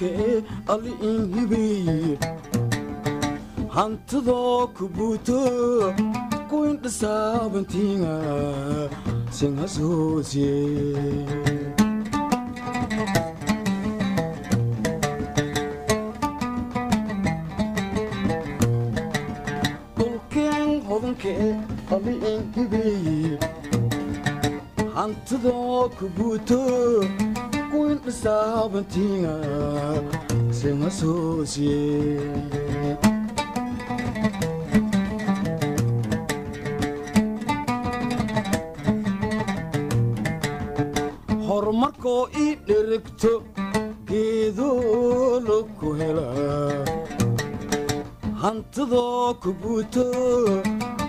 hodanke ali inhibi hantudo kubuto kuin sabantinga singa sosie bulken hodanke ali inhibi hantudo kubuto kuin sabantinga singa sosie horumarkoo ii dherigto geedoo laku helaa hantidoo ku buuto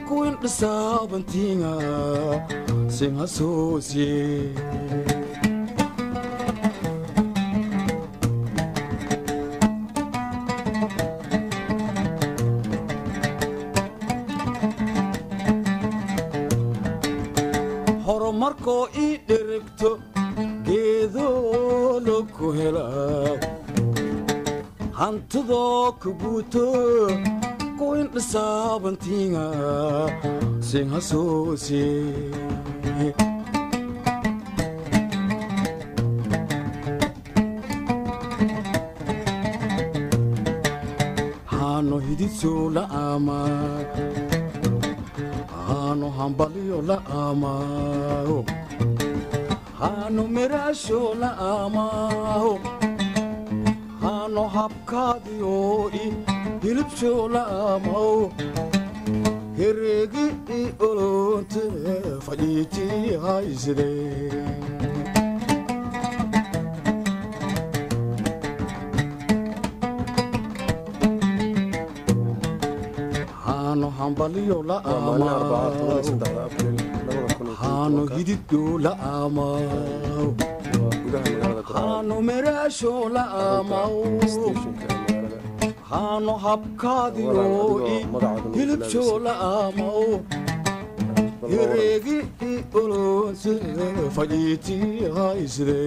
kuwin dhisaabantiinga singa soosye horumarkoo ii dherigto geedoo laku helaa hantidoo ku buuto kuwin dhisaabantiinga singa soosye haano hididso la'aama haano hambaliyo la'aamaaho haano meraasho la'aamaaho haano habkaadiyo i hilibsho la'aamaaho hereegi i olonte fadhiitii hayside haano hambaliyo la'aamaaho haano hididyo la'aamaaho haano meraasho la'aamaaho haano habkaadiyo i hilibsho la'aamaaho hereegi i olonse fadhiitii hayside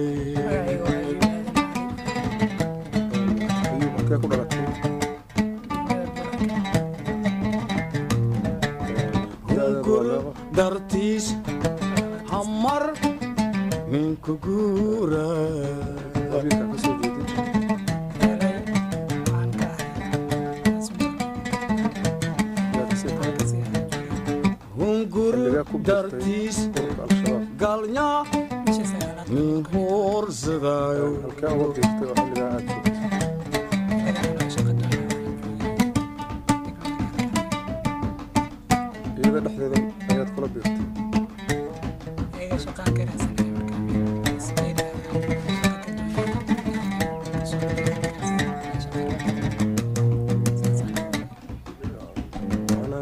hungur dartiis hamar minku guura hungur dartiis galnya min hoorsadaayo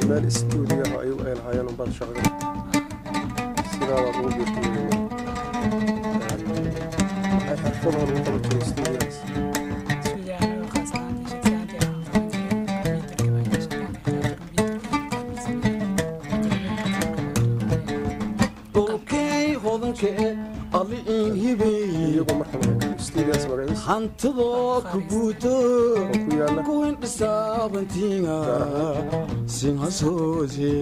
مال استوديو أيوة الهايان وبعض شغلات سيرة وروبي حرفنا الوطن في الاستوديوز dhulkay hodankee ali inhibey hantidoo ku buuto kuwin dhisaabantiinga singa soosye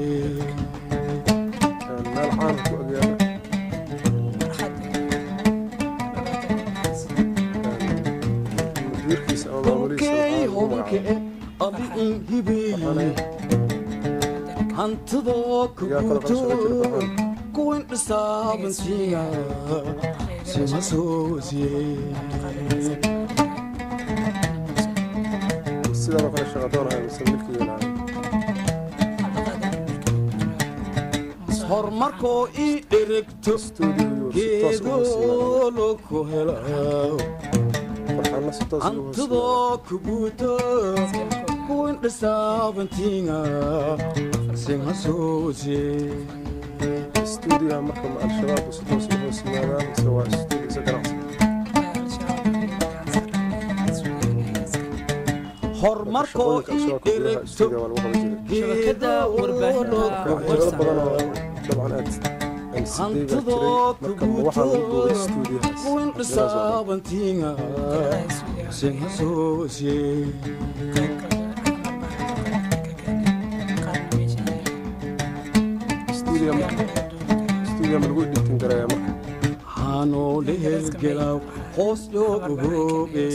dhulkay hodankee ali inhibey hantidoo ku buuto kuwin dhisaabantiinga singa soosye sidoo kale shaqadoonaya misalkii horumarkoo ii dherigto geedoo laku helaa hantidoo ku buuto kuwin dhisaabantiinga singa soosye استوديو مركب مع الشباب وستوس وسمانا سواء استوديو سكراسي horumarkoo ii dherigto geedoo laku helaa hantidoo ku buuto kuwin dhisaabantiinga sin xasuusiye studio ma lagu editin karaya marka hanoo lehelgelaw hoos joogu hooge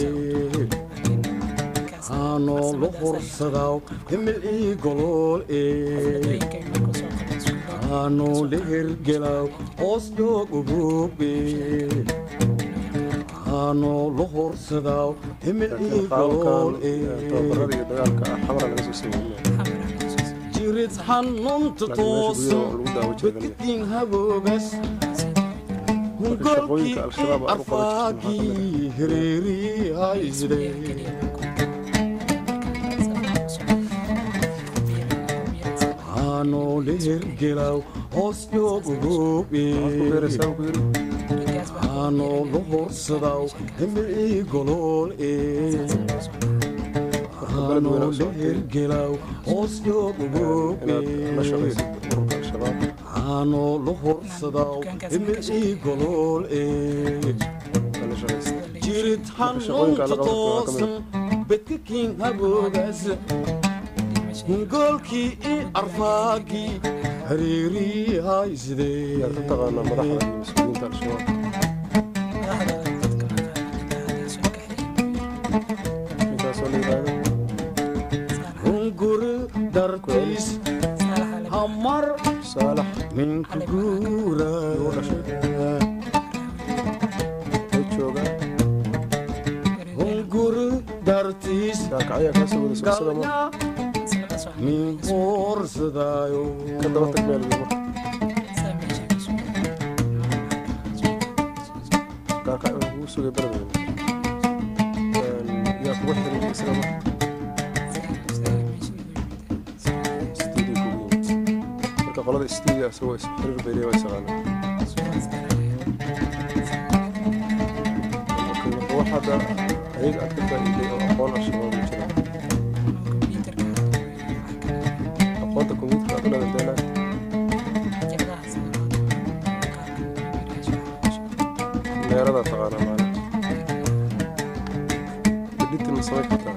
hanoo lo horsadaw himil ii golool hanoo lehelgelaw hoos joogu hooge hanoo lo horsadaw himil ii golool tababarada iyo dagaalka xamara laga soo sameeyay jirid xanuunta toosan bedkidin haboogas hungolkii arfaagii hireerii haysde hanoo lehergelaw hoos joogu hoobe hanoo lo horsadaw himil ii golool hanoo lehergelaw hoos joogu hoobe hanoo lo horsadaw himil ii golool jirid xanuunta toosan bedkakin haboogaas hungolkii ii arfaagii hareerii haysde taqaana madaxda iyo mas'uuliyiinta al-shabaab intaasoo la yidhaahdo hunguri dartiis hamar saalax ninku guura ay joogaan hunguri dartiis kaakacyaa kaa soo wada socsada ma min hoorsadaayo ka daba tag meel marka kaakac ugu sugay beledweyne yaa kuga xiriiray isaga marka marka qolada studio asagoo xiriir bay leeyahay isaqaana wax hadda ayaga aad ka faa'iiday oo aqoon al-shabaab u jira aqoonta kombiyuutarka aad u leedahay meerada taqaana maalin editin ma samayn kartaa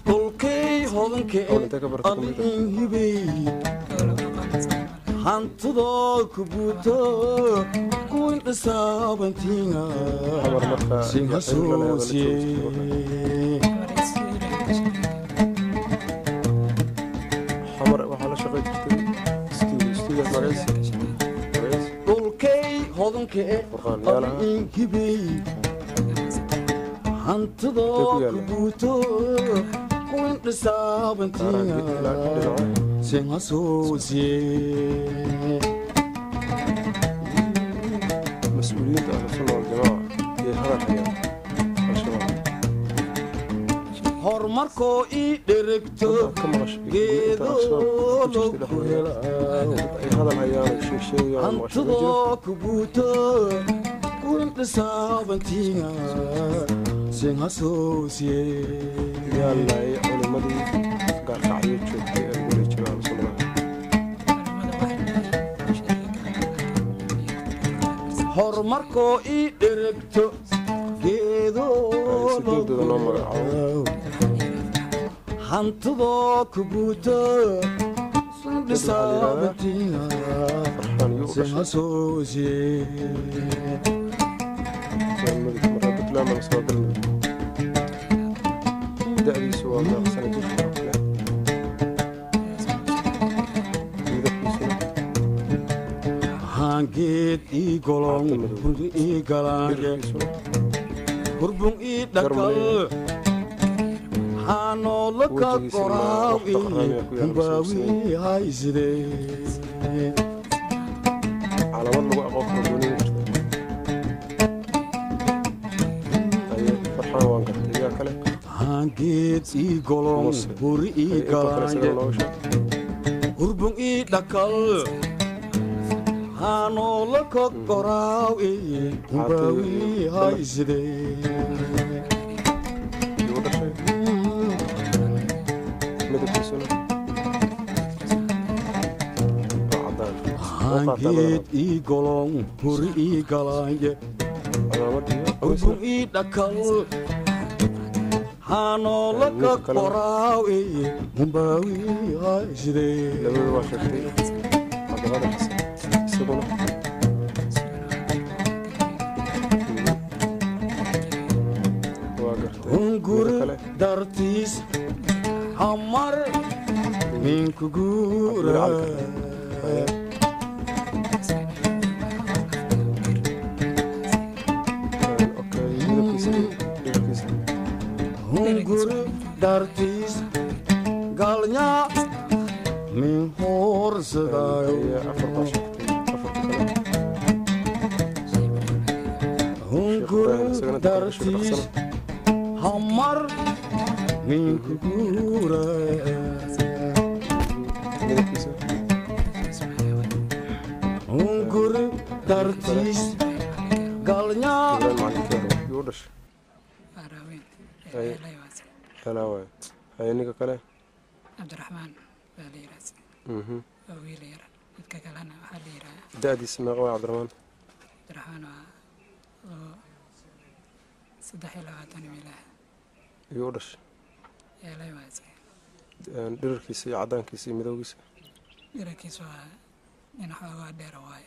dhulkay hodanka alin hibey hantudoo ku buuto kuwin dhisaabantiinga xamar markaa sin xasuusiye xamar waxaa la shaqay jirtay studio magaciisa dhulkay hodanka alin hibey hantudoo ku buuto kuwin dhisaabantiinga sin xasuusiye mas-uuliyiinta ahlusunna waljamaaca yay hadal hayaan al-shabaab horumarkoo ii dheregto ka maqashay geedoo loogu helaa ay hadal hayaan sheegsheegayaan hantudoo ku buuto kuwin dhisaabantiinga sin xasuusiye yaalay culimadii gaarkacyo joogtay ee ugu jira al-sunnada horumarkoo ii dheregto geedoo sideedooda noo magacaabo hantudoo ku buuto sun dhisaabantiinga farxaan iyo u sin dhashay xasuusiye marka puntland ama soo galmay da'diisu waa meeqsana jirka oo kale midabkiisuna hangeed ii golon hurdi ii galaange jirkiisuna hurbun ii dhakal hanoola ka qoraawi humbaawi hayside calaamad lagu aqoon karo doonida jirta aye farxaan waan gartay yaa kale hangeed ii golon huri ii galaange hurbun ii dhakal hanoola ka qoraawi humbaawi hayside iyo u dhashay midabkiisuna hangeed ii golon huri ii galaange calaamad iyo ugun ii dhakal hanoola ka qoraaw eye mumbaawi haashidee labada waa sheegtay cabdiqaadir xasan isaguna waa gartay hunguri kale dartiis hamar minku guura hunguri dartiis galnya min hoorsadaayo hunguri dartiis hamar minku guura hunguri dartiis galnya هاي نيكا كله عبد الرحمن باليراس ويلير ككلنا حليرا دادي اسمه عبد الرحمن صدح لواتني ميلاه يورش يا لا يواسي دركيسي عدانكيسي مدوغيسي دركيسو إن حوا دير واي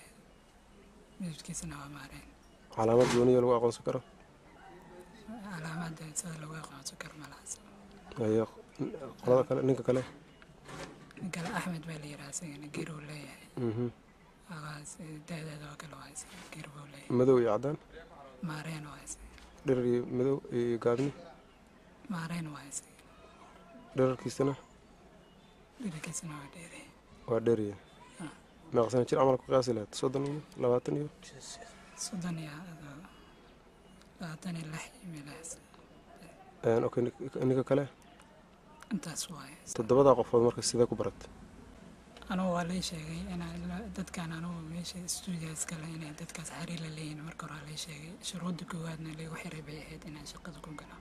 مدكيسنا ومارين علامات جونية لو أقون سكره علامات سهل لو أقون سكر ملاس أيه قلنا كله نيكا كله نقول أحمد باليراس يعني جيرو ليه أغاز ده وكل وايس جيرو ليه مدو يعدان مارين وايس دري مدو يقابني مارين وايس دركيسنا دركيسنا وديري ودري ما قصنا شيء عملك قاسلة صدني لواتني صدني لواتني اللحي ملاس أوكي نيكا كله أنت سواي تدبضع قفل مركز سيدا كبرت أنا والله شيء أنا دت كان أنا ماشي استوديو سكلا أنا دت كاس حرير لين مركور على شيء شروط كوادنا اللي وحري بيحيد أنا شقتكم كلا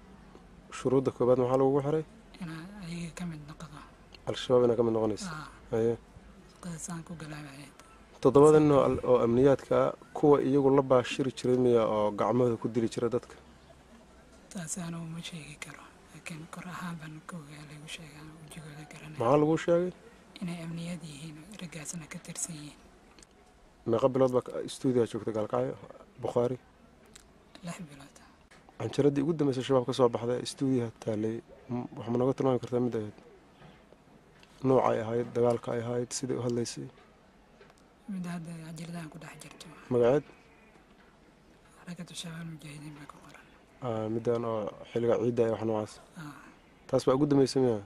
شروط كوباد محل وحري أنا أي كم نقطة الشباب أنا كم نغنيس أيه قدسان كوجلا بعيد تدبض إنه أمنيات كوا يجوا لبا شير شريمية أو قعمة كدير شردتك تاسانو مشي كرو لكن كرهان بنكوجا اللي وشيء أنا وجوده كرنا محل وشيء إن أمنياتي هنا رجعنا كترسيين ما قبل أطبق استوديو شوكت قال قاي بخاري لحبلات عن شردي قدام مثل الشباب كسب بحذا استوديو التالي وحنا قلت لنا كرت مدة نوعي هاي دجال كاي هاي تسيد هلا يصير من هذا عجلنا كده حجرته مقعد حركة الشباب المجاهدين بكورة مدة أنا حلقة عيدة وحنا عاس تاسبع قدام يسميها